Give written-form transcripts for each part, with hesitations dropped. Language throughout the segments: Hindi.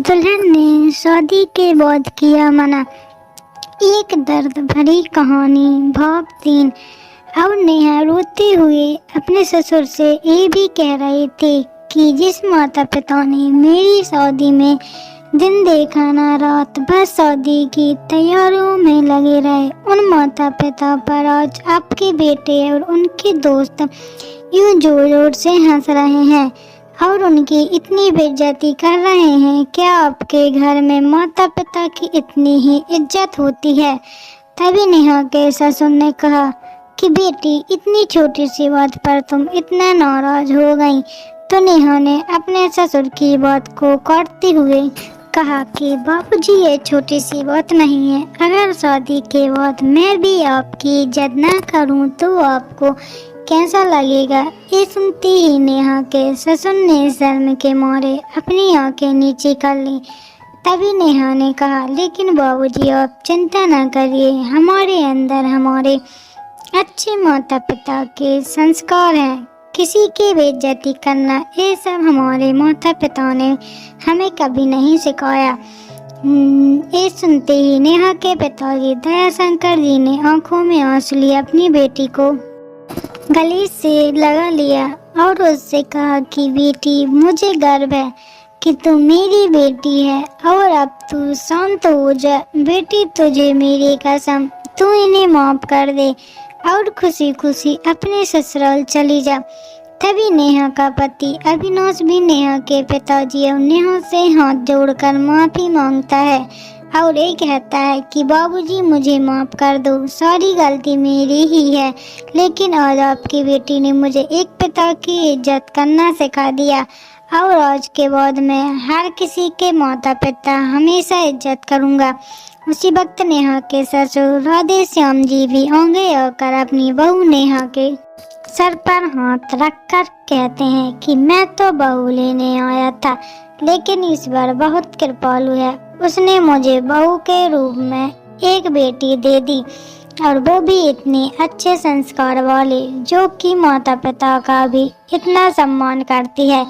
दुल्हन ने शादी के बाद किया मना। एक दर्द भरी कहानी भाग 3। और नेहा रोते हुए अपने ससुर से ये भी कह रहे थे कि जिस माता पिता ने मेरी शादी में दिन देखा ना रात भर शादी की तैयारियों में लगे रहे, उन माता पिता पर आज आपके बेटे और उनके दोस्त यूं जोर जोर से हंस रहे हैं और उनकी इतनी बेइज्जती कर रहे हैं। क्या आपके घर में माता पिता की इतनी ही इज्जत होती है? तभी नेहा के ससुर ने कहा कि बेटी, इतनी छोटी सी बात पर तुम इतना नाराज हो गई। तो नेहा ने अपने ससुर की बात को काटते हुए कहा कि बाबूजी, ये छोटी सी बात नहीं है। अगर शादी के बाद मैं भी आपकी इज्जत ना करूं तो आपको कैसा लगेगा? ये सुनते ही नेहा के ससुर ने शर्म के मारे अपनी आंखें नीचे कर ली। तभी नेहा ने कहा, लेकिन बाबूजी, आप चिंता न करिए, हमारे अंदर हमारे अच्छे माता पिता के संस्कार हैं। किसी की बेइज्जती करना, ये सब हमारे माता पिता ने हमें कभी नहीं सिखाया। ये सुनते ही नेहा के पिताजी दयाशंकर जी ने आंखों में आंसू लिए अपनी बेटी को गले से लगा लिया और उससे कहा कि बेटी, मुझे गर्व है कि तू मेरी बेटी है और अब तू शांत हो जा। बेटी, तुझे मेरी कसम, तू इन्हें माफ कर दे और खुशी खुशी अपने ससुराल चली जा। तभी नेहा का पति अविनाश भी नेहा के पिताजी और नेहा से हाथ जोड़कर माफी मांगता है और ये कहता है कि बाबूजी, मुझे माफ़ कर दो, सारी गलती मेरी ही है। लेकिन आज आपकी बेटी ने मुझे एक पिता की इज्जत करना सिखा दिया और आज के बाद मैं हर किसी के माता पिता हमेशा इज्जत करूँगा। उसी वक्त नेहा के ससुर राधे श्याम जी भी आगे आकर अपनी बहू नेहा के सर पर हाथ रखकर कहते हैं कि मैं तो बहू लेने आया था, लेकिन ईश्वर बहुत कृपालु है, उसने मुझे बहू के रूप में एक बेटी दे दी और वो भी इतने अच्छे संस्कार वाले, जो कि माता पिता का भी इतना सम्मान करती है।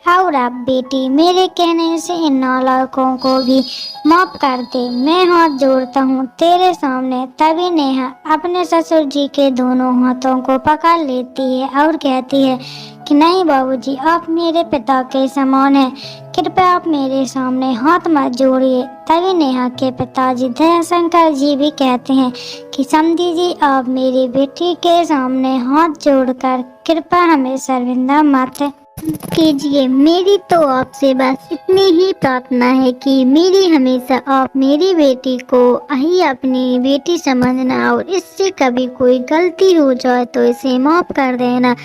और अब बेटी, मेरे कहने से इन नालायकों को भी माफ कर दे, मैं हाथ जोड़ता हूँ तेरे सामने। तभी नेहा अपने ससुर जी के दोनों हाथों को पकड़ लेती है और कहती है कि नहीं बाबूजी, आप मेरे पिता के समान हैं, कृपया आप मेरे सामने हाथ मत जोड़िए। तभी नेहा के पिताजी दयाशंकर जी भी कहते हैं कि समधी जी, आप मेरी बेटी के सामने हाथ जोड़कर कृपया हमें शर्मिंदा मत कीजिए। मेरी तो आपसे बस इतनी ही प्रार्थना है कि मेरी हमेशा आप मेरी बेटी को ही अपनी बेटी समझना और इससे कभी कोई गलती हो जाए तो इसे माफ कर देना।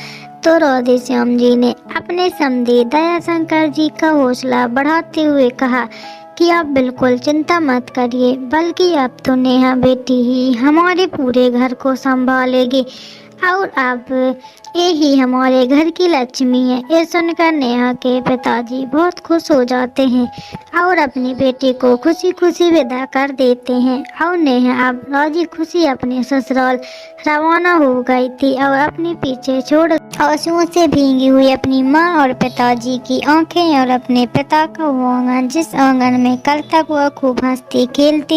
तो राधे श्याम जी ने अपने समधी दयाशंकर जी का हौसला बढ़ाते हुए कहा कि आप बिल्कुल चिंता मत करिए, बल्कि अब तो नेहा बेटी ही हमारे पूरे घर को संभालेगी और अब यही हमारे घर की लक्ष्मी है। ये सुनकर नेहा के पिताजी बहुत खुश हो जाते हैं और अपनी बेटी को खुशी खुशी विदा कर देते हैं। और नेहा अब राजी खुशी अपने ससुराल रवाना हो गई थी और अपने पीछे छोड़ आंसुओं से भीगी हुई अपनी माँ और पिताजी की आंखें और अपने पिता का वो आंगन, जिस आंगन में कल तक वह खूब हंसती खेलती